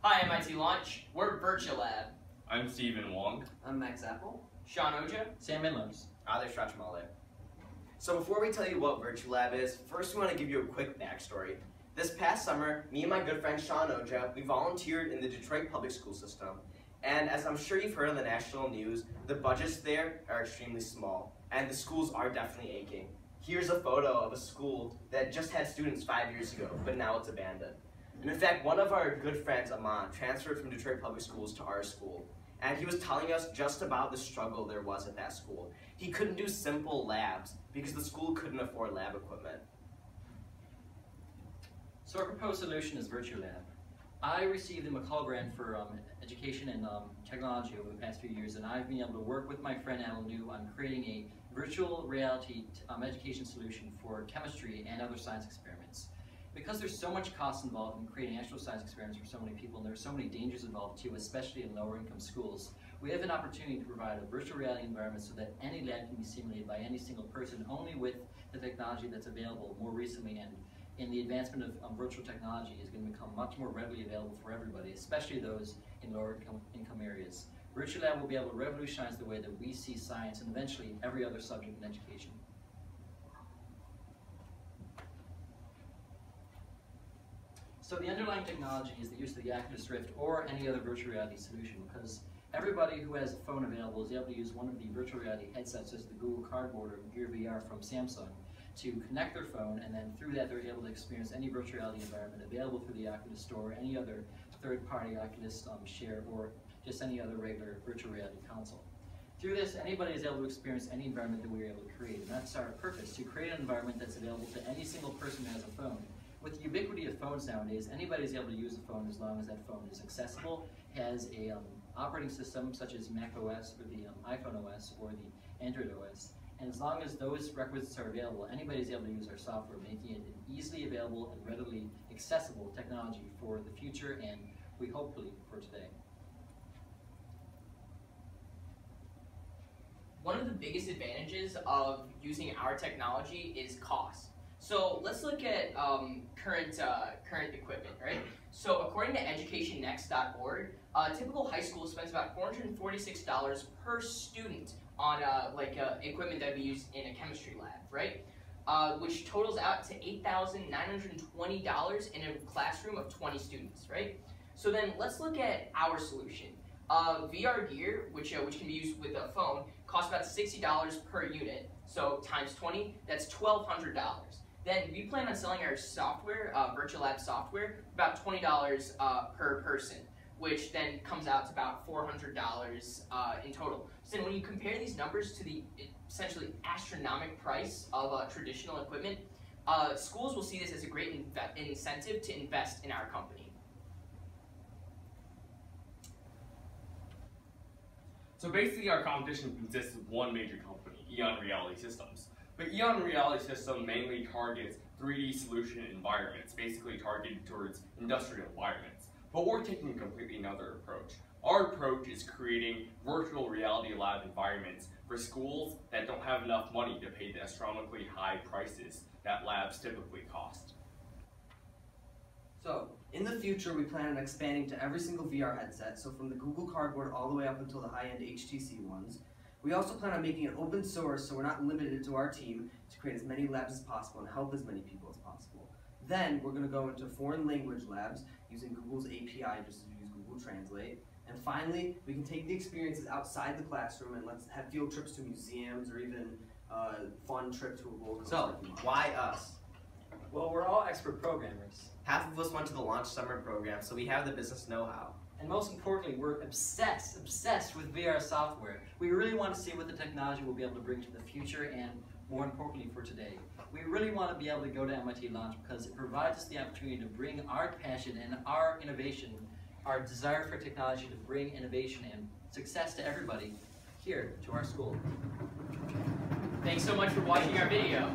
Hi, MIT Launch. We're VirtuLab. I'm Stephen Wang. I'm Max Apple. Sean Ojha. Sam Inloes. Adarsh, Rachmale. So before we tell you what VirtuLab is, first we want to give you a quick backstory. This past summer, me and my good friend Sean Ojha, we volunteered in the Detroit public school system. And as I'm sure you've heard on the national news, the budgets there are extremely small, and the schools are definitely aching. Here's a photo of a school that just had students 5 years ago, but now it's abandoned. And in fact, one of our good friends, Amon, transferred from Detroit Public Schools to our school. And he was telling us just about the struggle there was at that school. He couldn't do simple labs because the school couldn't afford lab equipment. So our proposed solution is VirtuLab. I received the McCall grant for education and technology over the past few years, and I've been able to work with my friend Alan New on creating a virtual reality education solution for chemistry and other science experiments. Because there's so much cost involved in creating actual science experiments for so many people, and there's so many dangers involved too, especially in lower income schools, we have an opportunity to provide a virtual reality environment so that any lab can be simulated by any single person, only with the technology that's available more recently, and in the advancement of virtual technology is going to become much more readily available for everybody, especially those in lower income areas. VirtuLab will be able to revolutionize the way that we see science and eventually every other subject in education. So the underlying technology is the use of the Oculus Rift or any other virtual reality solution, because everybody who has a phone available is able to use one of the virtual reality headsets, such as the Google Cardboard or Gear VR from Samsung, to connect their phone, and then through that they're able to experience any virtual reality environment available through the Oculus Store or any other third-party Oculus Share or just any other regular virtual reality console. Through this, anybody is able to experience any environment that we are able to create, and that's our purpose, to create an environment that's available to any single person who has a phone. With the ubiquity of phones nowadays, anybody is able to use a phone as long as that phone is accessible, has a operating system such as Mac OS or the iPhone OS or the Android OS, and as long as those requisites are available, anybody is able to use our software, making it an easily available and readily accessible technology for the future and we hopefully for today. One of the biggest advantages of using our technology is cost. So let's look at current equipment, right? So according to educationnext.org, a typical high school spends about $446 per student on equipment that would be used in a chemistry lab, right? Which totals out to $8,920 in a classroom of 20 students, right? So then let's look at our solution. VR gear, which can be used with a phone, costs about $60 per unit. So times 20, that's $1,200. Then we plan on selling our software, VirtuLab software, about $20 per person, which then comes out to about $400 in total. So then when you compare these numbers to the essentially astronomical price of traditional equipment, schools will see this as a great incentive to invest in our company. So basically our competition consists of one major company, Eon Reality Systems. But Eon Reality System mainly targets 3D solution environments, basically targeted towards industrial environments. But we're taking a completely another approach. Our approach is creating virtual reality lab environments for schools that don't have enough money to pay the astronomically high prices that labs typically cost. So, in the future, we plan on expanding to every single VR headset, so from the Google Cardboard all the way up until the high-end HTC ones. We also plan on making it open source, so we're not limited to our team to create as many labs as possible and help as many people as possible. Then, we're going to go into foreign language labs using Google's API, just as we use Google Translate. And finally, we can take the experiences outside the classroom and let's have field trips to museums or even a fun trip to a roller coaster. So, why us? Well, we're all expert programmers. Half of us went to the Launch Summer program, so we have the business know-how. And most importantly, we're obsessed with VR software. We really want to see what the technology will be able to bring to the future and, more importantly, for today. We really want to be able to go to MIT Launch because it provides us the opportunity to bring our passion and our innovation, our desire for technology to bring innovation and success to everybody here to our school. Thanks so much for watching our video.